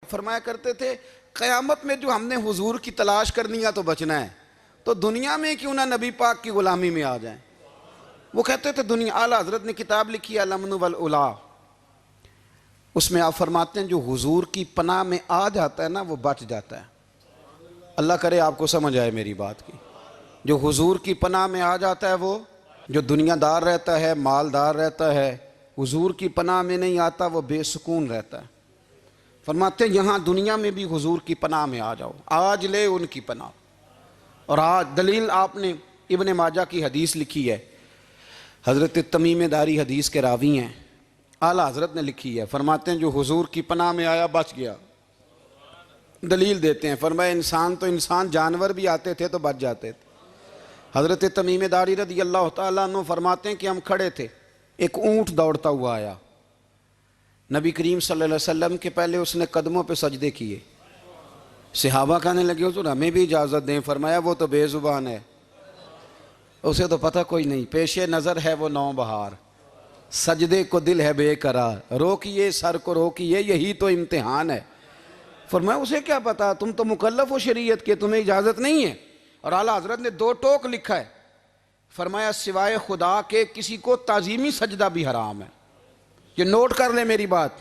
فرمایا کرتے تھے قیامت میں جو ہم نے حضور کی تلاش کرنی ہے تو بچنا ہے، تو دنیا میں کیوں نہ نبی پاک کی غلامی میں آ جائیں۔ وہ کہتے تھے دنیا، اعلیٰ حضرت نے کتاب لکھی ہے الامن والعلا، اس میں آپ فرماتے ہیں جو حضور کی پناہ میں آ جاتا ہے نا وہ بچ جاتا ہے۔ اللہ کرے آپ کو سمجھ آئے میری بات کی۔ جو حضور کی پناہ میں آ جاتا ہے وہ، جو دنیا دار رہتا ہے، مالدار رہتا ہے، حضور کی پناہ میں نہیں آتا وہ بے سکون رہتا ہے۔ فرماتے ہیں یہاں دنیا میں بھی حضور کی پناہ میں آ جاؤ، آج لے ان کی پناہ۔ اور آج دلیل آپ نے ابن ماجہ کی حدیث لکھی ہے، حضرت تمیم داری حدیث کے راوی ہیں، اعلیٰ حضرت نے لکھی ہے، فرماتے ہیں جو حضور کی پناہ میں آیا بچ گیا۔ دلیل دیتے ہیں، فرمایا انسان تو انسان، جانور بھی آتے تھے تو بچ جاتے تھے۔ حضرت تمیم داری رضی اللہ تعالیٰ عنہ فرماتے ہیں کہ ہم کھڑے تھے، ایک اونٹ دوڑتا ہوا آیا، نبی کریم صلی اللہ علیہ وسلم کے پہلے اس نے قدموں پہ سجدے کیے، صحابہ کہنے لگے حضور ہمیں بھی اجازت دیں، فرمایا وہ تو بے زبان ہے، اسے تو پتہ کوئی نہیں، پیش نظر ہے وہ نو بہار، سجدے کو دل ہے بے قرار، روکیے سر کو روکیے یہی تو امتحان ہے۔ فرمایا اسے کیا پتا، تم تو مکلف ہو شریعت کے، تمہیں اجازت نہیں ہے۔ اور اعلیٰ حضرت نے 2 ٹوک لکھا ہے، فرمایا سوائے خدا کے کسی کو تعظیمی سجدہ بھی حرام ہے، یہ نوٹ کر لیں میری بات۔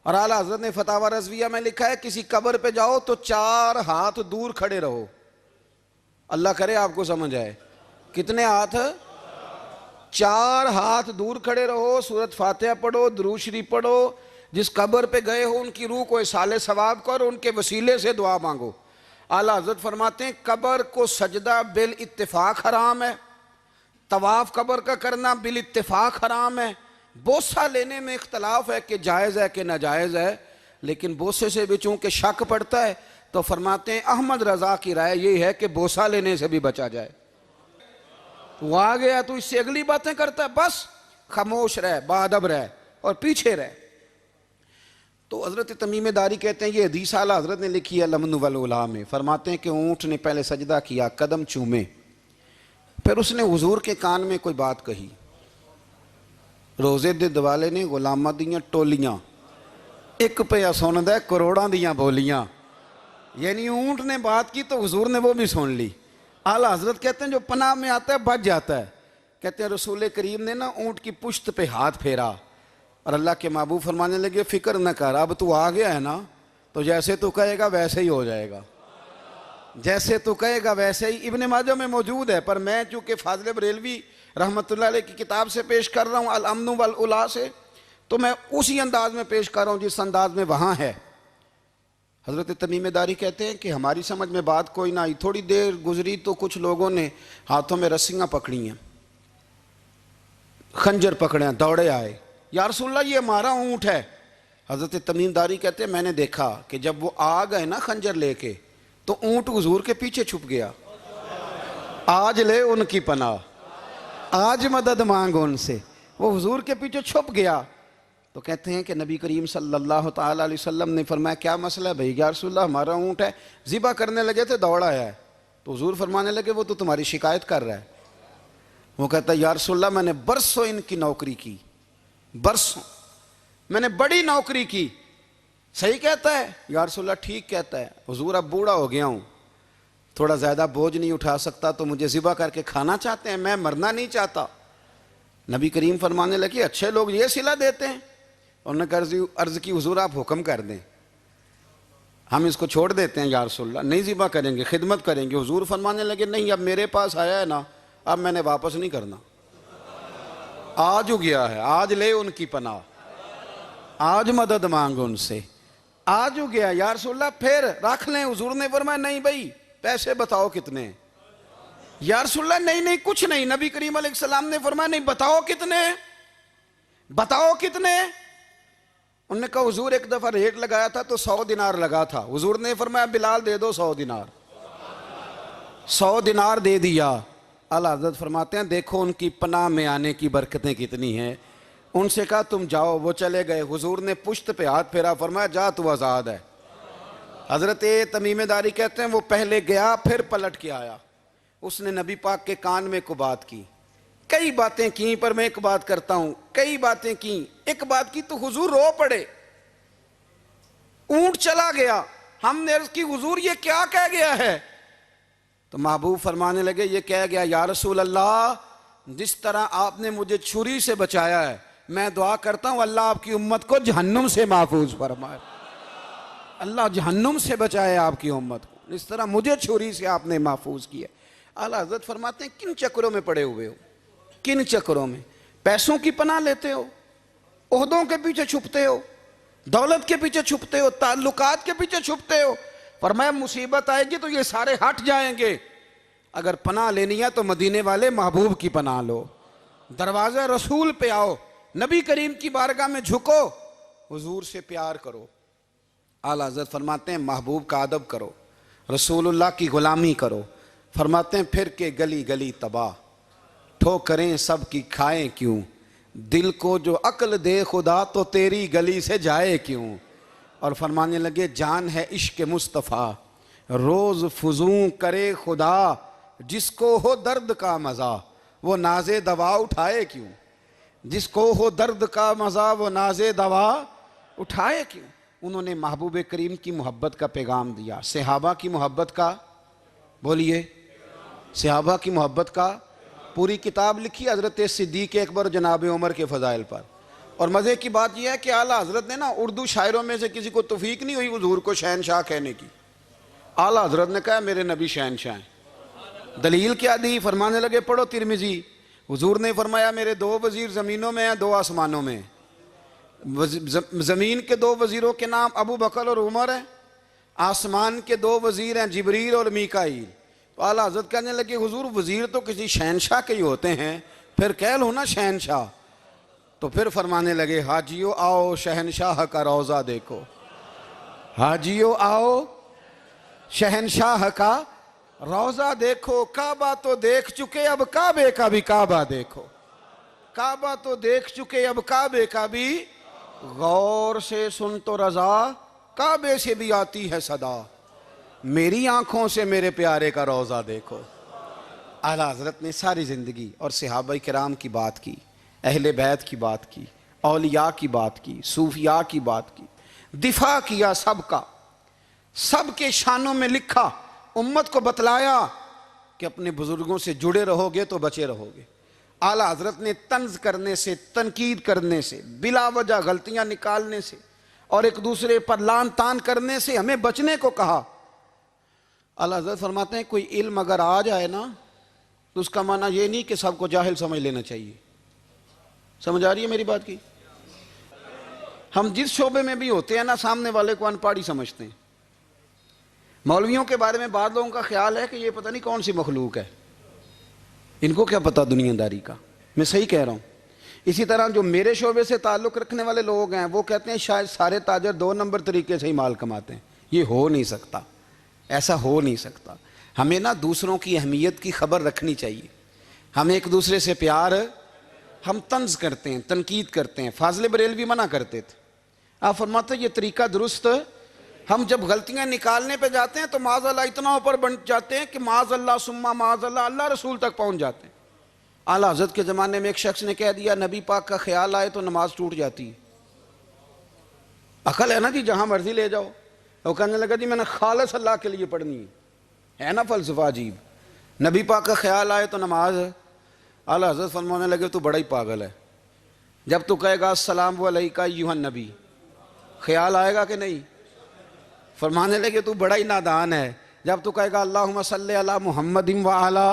اور اعلیٰ حضرت نے فتاوی رضویہ میں لکھا ہے کسی قبر پہ جاؤ تو 4 ہاتھ دور کھڑے رہو، اللہ کرے آپ کو سمجھ آئے، کتنے ہاتھ؟ 4 ہاتھ دور کھڑے رہو، سورۃ فاتحہ پڑھو، درود شریف پڑھو، جس قبر پہ گئے ہو ان کی روح کو اصال ثواب کرو، ان کے وسیلے سے دعا مانگو۔ اعلیٰ حضرت فرماتے ہیں قبر کو سجدہ بالاتفاق حرام ہے، طواف قبر کا کرنا بالاتفاق حرام ہے، بوسہ لینے میں اختلاف ہے کہ جائز ہے کہ ناجائز ہے، لیکن بوسے سے بھی چونکہ شک پڑتا ہے تو فرماتے ہیں احمد رضا کی رائے یہ ہے کہ بوسہ لینے سے بھی بچا جائے۔ وہ آ گیا تو اس سے اگلی باتیں کرتا ہے، بس خاموش رہ، باادب رہ اور پیچھے رہ۔ تو حضرت تمیم داری کہتے ہیں یہ حدیث اعلیٰ حضرت نے لکھی ہے الامن والعلا میں، فرماتے ہیں کہ اونٹ نے پہلے سجدہ کیا، قدم چومے، پھر اس نے حضور کے کان میں کوئی بات کہی، روزے دے دوالے نے غلامہ دیاں ٹولیاں، ایک پہ سن دے کروڑاں دیاں بولیاں، یعنی اونٹ نے بات کی تو حضور نے وہ بھی سن لی۔ اعلیٰ حضرت کہتے ہیں جو پناہ میں آتا ہے بچ جاتا ہے۔ کہتے ہیں رسول کریم نے نا اونٹ کی پشت پہ ہاتھ پھیرا اور اللہ کے محبوب فرمانے لگے فکر نہ کر، اب تو آ گیا ہے نا تو جیسے تو کہے گا ویسے ہی ہو جائے گا، جیسے تو کہے گا ویسے ہی۔ ابن ماجہ میں موجود ہے، پر میں چونکہ فاضل بریلوی رحمۃ اللہ علیہ کی کتاب سے پیش کر رہا ہوں الامن والعلا سے، تو میں اسی انداز میں پیش کر رہا ہوں جس انداز میں وہاں ہے۔ حضرت تمیم داری کہتے ہیں کہ ہماری سمجھ میں بات کوئی نہ آئی، تھوڑی دیر گزری تو کچھ لوگوں نے ہاتھوں میں رسیاں پکڑی ہیں، خنجر پکڑے ہیں، دوڑے آئے، یا رسول اللہ یہ ہمارا اونٹ ہے۔ حضرت تمیم داری کہتے ہیں میں نے دیکھا کہ جب وہ آ گئے نا خنجر لے کے تو اونٹ حضور کے پیچھے چھپ گیا، آج لے ان کی پناہ، آج مدد مانگ ان سے، وہ حضور کے پیچھے چھپ گیا۔ تو کہتے ہیں کہ نبی کریم صلی اللہ تعالیٰ علیہ وسلم نے فرمایا کیا مسئلہ ہے بھائی؟ یا رسول اللہ ہمارا اونٹ ہے، ذبح کرنے لگے تھے دوڑا آیا ہے، تو حضور فرمانے لگے وہ تو تمہاری شکایت کر رہا ہے۔ وہ کہتا ہے یا رسول اللہ میں نے برسوں ان کی نوکری کی، برسوں میں نے بڑی نوکری کی، صحیح کہتا ہے؟ یا رسول اللہ ٹھیک کہتا ہے، حضور اب بوڑھا ہو گیا ہوں، تھوڑا زیادہ بوجھ نہیں اٹھا سکتا تو مجھے ذبح کر کے کھانا چاہتے ہیں، میں مرنا نہیں چاہتا۔ نبی کریم فرمانے لگے اچھے لوگ یہ صلہ دیتے ہیں؟ انہوں نے عرض کی حضور آپ حکم کر دیں، ہم اس کو چھوڑ دیتے ہیں یا رسول اللہ، نہیں ذبح کریں گے، خدمت کریں گے۔ حضور فرمانے لگے نہیں اب میرے پاس آیا ہے نا، اب میں نے واپس نہیں کرنا، آج ہو گیا ہے، آج لے ان کی پناہ، آج مدد مانگ ان سے، آج ہو گیا یا رسول اللہ پھر رکھ لیں۔ حضور نے فرمایا نہیں بھائی پیسے بتاؤ کتنے؟ یا رسول اللہ نہیں کچھ نہیں۔ نبی کریم علیہ السلام نے فرمایا نہیں بتاؤ کتنے، بتاؤ کتنے؟ انہوں نے کہا حضور ایک دفعہ ریٹ لگایا تھا تو 100 دینار لگا تھا، حضور نے فرمایا بلال دے دو 100 دینار، 100 دینار دے دیا۔ اعلیٰ حضرت فرماتے ہیں دیکھو ان کی پناہ میں آنے کی برکتیں کتنی ہیں۔ ان سے کہا تم جاؤ، وہ چلے گئے، حضور نے پشت پہ ہاتھ پھیرا، فرمایا جا تو آزاد ہے۔ حضرت تمیم داری کہتے ہیں وہ پہلے گیا پھر پلٹ کے آیا، اس نے نبی پاک کے کان میں کو بات کی، کئی باتیں کی، پر میں ایک بات کرتا ہوں، کئی باتیں کی، ایک بات کی تو حضور رو پڑے۔ اونٹ چلا گیا. ہم نے عرض کی حضور یہ کیا کہہ گیا ہے؟ تو محبوب فرمانے لگے یہ کہہ گیا یا رسول اللہ جس طرح آپ نے مجھے چھری سے بچایا ہے میں دعا کرتا ہوں اللہ آپ کی امت کو جہنم سے محفوظ فرمائے. اللہ جہنم سے بچائے آپ کی امت کو اس طرح مجھے چھری سے آپ نے محفوظ کیا. اعلیٰ حضرت فرماتے ہیں کن چکروں میں پڑے ہوئے ہو؟ کن چکروں میں؟ پیسوں کی پناہ لیتے ہو، عہدوں کے پیچھے چھپتے ہو، دولت کے پیچھے چھپتے ہو، تعلقات کے پیچھے چھپتے ہو. فرمایا مصیبت آئے گی تو یہ سارے ہٹ جائیں گے. اگر پناہ لینی ہے تو مدینے والے محبوب کی پناہ لو، دروازہ رسول پہ آؤ، نبی کریم کی بارگاہ میں جھکو، حضور سے پیار کرو. اعلیٰ حضرت فرماتے ہیں محبوب کا ادب کرو، رسول اللہ کی غلامی کرو. فرماتے ہیں پھر کہ گلی گلی تباہ ٹھوکریں سب کی کھائیں کیوں، دل کو جو عقل دے خدا تو تیری گلی سے جائے کیوں. اور فرمانے لگے جان ہے عشق مصطفیٰ روز فزوں کرے خدا، جس کو ہو درد کا مزہ وہ ناز دوا اٹھائے کیوں. جس کو ہو درد کا مزہ وہ ناز دوا اٹھائے کیوں. انہوں نے محبوب کریم کی محبت کا پیغام دیا، صحابہ کی محبت کا، بولیے صحابہ کی محبت کا. پوری کتاب لکھی حضرت صدیق اکبر جناب عمر کے فضائل پر. اور مزے کی بات یہ ہے کہ اعلیٰ حضرت نے نا اردو شاعروں میں سے کسی کو توفیق نہیں ہوئی حضور کو شہنشاہ کہنے کی. اعلیٰ حضرت نے کہا میرے نبی شہنشاہ ہیں. دلیل کیا دی؟ فرمانے لگے پڑھو ترمذی. حضور نے فرمایا میرے 2 وزیر زمینوں میں ہیں 2 آسمانوں میں. زمین کے 2 وزیروں کے نام ابو بکر اور عمر ہیں، آسمان کے 2 وزیر ہیں جبریل اور میکائیل. تو اعلیٰ حضرت کہنے لگے حضور وزیر تو کسی شہنشاہ کے ہی ہوتے ہیں، پھر کہہ لو نا شہنشاہ. تو پھر فرمانے لگے حاجیو آؤ شہنشاہ کا روضہ دیکھو، حاجیو آؤ شہنشاہ کا روضہ دیکھو. کعبہ تو دیکھ چکے اب کعبے کا بھی کعبہ دیکھو، کعبہ تو دیکھ چکے اب کعبے کا بھی. غور سے سن تو رضا کعبے سے بھی آتی ہے صدا، میری آنکھوں سے میرے پیارے کا روضہ دیکھو. اعلیٰ حضرت نے ساری زندگی اور صحابہ کرام کی بات کی، اہل بیت کی بات کی، اولیاء کی بات کی، صوفیاء کی بات کی، دفاع کیا سب کا، سب کے شانوں میں لکھا، امت کو بتلایا کہ اپنے بزرگوں سے جڑے رہو گے تو بچے رہو گے. اعلیٰ حضرت نے طنز کرنے سے، تنقید کرنے سے، بلا وجہ غلطیاں نکالنے سے اور ایک دوسرے پر لان تان کرنے سے ہمیں بچنے کو کہا. اعلیٰ حضرت فرماتے ہیں کوئی علم اگر آ جائے نا تو اس کا معنی یہ نہیں کہ سب کو جاہل سمجھ لینا چاہیے. سمجھ آ رہی ہے میری بات کی؟ ہم جس شعبے میں بھی ہوتے ہیں نا سامنے والے کو ان پڑھ ہی سمجھتے ہیں. مولویوں کے بارے میں بعض لوگوں کا خیال ہے کہ یہ پتہ نہیں کون سی مخلوق ہے، ان کو کیا پتہ دنیا داری کا. میں صحیح کہہ رہا ہوں. اسی طرح جو میرے شعبے سے تعلق رکھنے والے لوگ ہیں وہ کہتے ہیں شاید سارے تاجر 2 نمبر طریقے سے ہی مال کماتے ہیں. یہ ہو نہیں سکتا، ایسا ہو نہیں سکتا. ہمیں نا دوسروں کی اہمیت کی خبر رکھنی چاہیے. ہم ایک دوسرے سے پیار، ہم طنز کرتے ہیں، تنقید کرتے ہیں. فاضل بریلوی منع کرتے تھے. آپ فرماتے ہیں یہ طریقہ درست. ہم جب غلطیاں نکالنے پہ جاتے ہیں تو معاذ اللہ اتنا اوپر بن جاتے ہیں کہ معاذ اللہ ثم معاذ اللہ اللہ رسول تک پہنچ جاتے ہیں. اعلیٰ حضرت کے زمانے میں ایک شخص نے کہہ دیا نبی پاک کا خیال آئے تو نماز ٹوٹ جاتی ہے. عقل ہے نا جی، جہاں مرضی لے جاؤ. وہ کہنے لگا جی میں نے خالص اللہ کے لیے پڑھنی ہے نا فلسفہ عجیب. نبی پاک کا خیال آئے تو نماز. اعلیٰ حضرت فرمانے لگے تو بڑا ہی پاگل ہے. جب تو کہے گا السلام علیکہ ایھا النبی خیال آئے گا کہ نہیں؟ فرمانے لگے تو بڑا ہی نادان ہے. جب تو کہے گا اللہم صلی علی محمد وعلی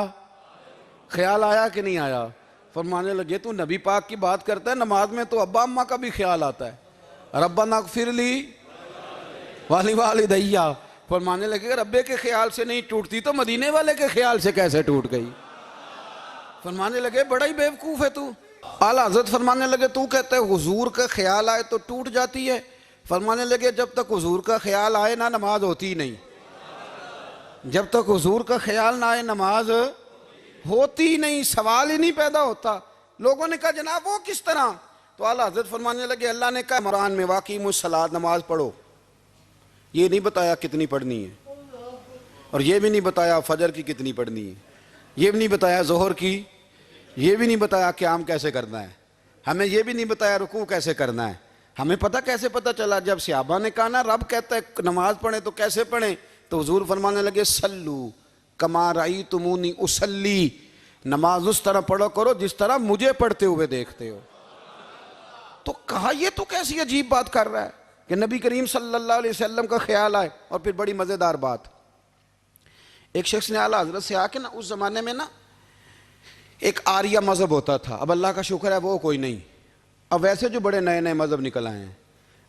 خیال آیا کہ نہیں آیا؟ فرمانے لگے تو نبی پاک کی بات کرتا ہے، نماز میں تو ابا اماں کا بھی خیال آتا ہے. ربنا اغفر لی والدیّ. فرمانے لگے ربے کے خیال سے نہیں ٹوٹتی تو مدینے والے کے خیال سے کیسے ٹوٹ گئی؟ فرمانے لگے بڑا ہی بیوقوف ہے تو. اعلیٰ حضرت فرمانے لگے تو کہتا ہے حضور کا خیال آئے تو ٹوٹ جاتی ہے. فرمانے لگے جب تک حضور کا خیال آئے نہ نماز ہوتی نہیں. جب تک حضور کا خیال نہ آئے نماز ہوتی نہیں، سوال ہی نہیں پیدا ہوتا. لوگوں نے کہا جناب وہ کس طرح؟ تو اعلیٰ حضرت فرمانے لگے اللہ نے کہا قرآن میں واقعی الصلاۃ نماز پڑھو. یہ نہیں بتایا کتنی پڑھنی ہے، اور یہ بھی نہیں بتایا فجر کی کتنی پڑھنی ہے، یہ بھی نہیں بتایا ظہر کی، یہ بھی نہیں بتایا قیام کیسے کرنا ہے، ہمیں یہ بھی نہیں بتایا رکوع کیسے کرنا ہے. ہمیں پتہ کیسے پتہ چلا؟ جب صحابہ نے کہا نا رب کہتا ہے نماز پڑھیں تو کیسے پڑھیں، تو حضور فرمانے لگے سلو کما رأیتمونی اصلی، نماز اس طرح پڑھو کرو جس طرح مجھے پڑھتے ہوئے دیکھتے ہو۔ تو کہا یہ تو کیسی عجیب بات کر رہا ہے کہ نبی کریم صلی اللہ علیہ وسلم کا خیال آئے۔ اور پھر بڑی مزیدار بات، ایک شخص نے اعلیٰ حضرت سے آ کے نا، اس زمانے میں نا ایک آریہ مذہب ہوتا تھا، اب اللہ کا شکر ہے وہ کوئی نہیں، اب ویسے جو بڑے نئے نئے مذہب نکل آئے ہیں،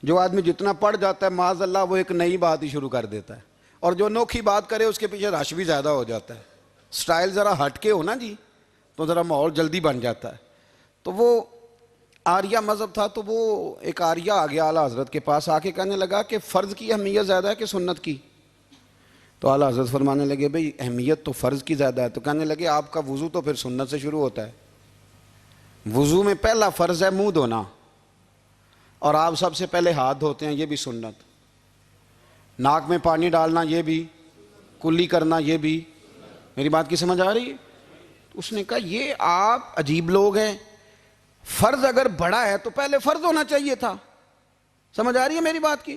جو آدمی جتنا پڑھ جاتا ہے معاذ اللہ وہ ایک نئی بات ہی شروع کر دیتا ہے، اور جو انوکھی بات کرے اس کے پیچھے رش بھی زیادہ ہو جاتا ہے، سٹائل ذرا ہٹ کے ہو نا جی تو ذرا ماحول جلدی بن جاتا ہے۔ تو وہ آریہ مذہب تھا، تو وہ ایک آریہ آ گیا اعلیٰ حضرت کے پاس، آ کے کہنے لگا کہ فرض کی اہمیت زیادہ ہے کہ سنت کی؟ تو اعلیٰ حضرت فرمانے لگے بھئی اہمیت تو فرض کی زیادہ ہے۔ تو کہنے لگے آپ کا وضو تو پھر سنت سے شروع ہوتا ہے، وضو میں پہلا فرض ہے منہ دھونا، اور آپ سب سے پہلے ہاتھ دھوتے ہیں، یہ بھی سنت، ناک میں پانی ڈالنا یہ بھی، کلی کرنا یہ بھی۔ میری بات کی سمجھ آ رہی ہے؟ اس نے کہا یہ آپ عجیب لوگ ہیں، فرض اگر بڑا ہے تو پہلے فرض ہونا چاہیے تھا۔ سمجھ آ رہی ہے میری بات کی؟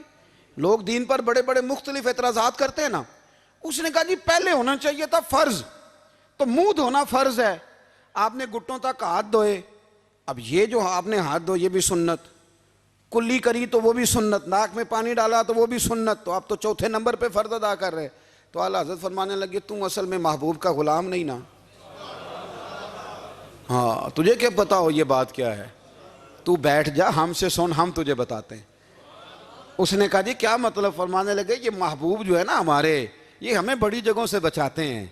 لوگ دین پر بڑے بڑے مختلف اعتراضات کرتے ہیں نا، اس نے کہا جی پہلے ہونا چاہیے تھا فرض، تو منہ دھونا فرض ہے، آپ نے گھٹنوں تک ہاتھ دھوئے، اب یہ جو آپ نے ہاتھ دھو یہ بھی سنت، کلی کری تو وہ بھی سنت، ناک میں پانی ڈالا تو وہ بھی سنت، تو آپ تو چوتھے نمبر پہ فرض ادا کر رہے۔ تو اعلیٰ حضرت فرمانے لگے تم اصل میں محبوب کا غلام نہیں نا، ہاں تجھے کیا پتا ہو یہ بات کیا ہے، تو بیٹھ جا ہم سے سن، ہم تجھے بتاتے ہیں۔ اس نے کہا جی کیا مطلب؟ فرمانے لگے یہ محبوب جو ہے نا ہمارے، یہ ہمیں بڑی جگہوں سے بچاتے ہیں،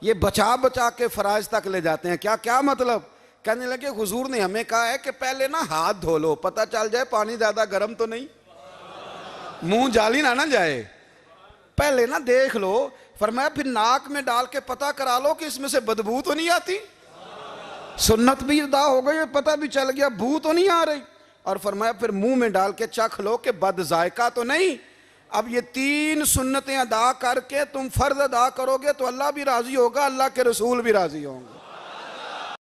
یہ بچا بچا کے فرائض تک لے جاتے ہیں۔ کیا مطلب؟ کہنے لگے حضور نے ہمیں کہا ہے کہ پہلے نا ہاتھ دھو لو، پتہ چل جائے پانی زیادہ گرم تو نہیں، منہ جالی نہ جائے، پہلے نا دیکھ لو۔ فرمایا پھر ناک میں ڈال کے پتہ کرا لو کہ اس میں سے بدبو تو نہیں آتی، سنت بھی ادا ہو گئی، پتہ بھی چل گیا بو تو نہیں آ رہی۔ اور فرمایا پھر منہ میں ڈال کے چکھ لو کہ بد ذائقہ تو نہیں۔ اب یہ 3 سنتیں ادا کر کے تم فرض ادا کرو گے تو اللہ بھی راضی ہوگا، اللہ کے رسول بھی راضی ہوں گے۔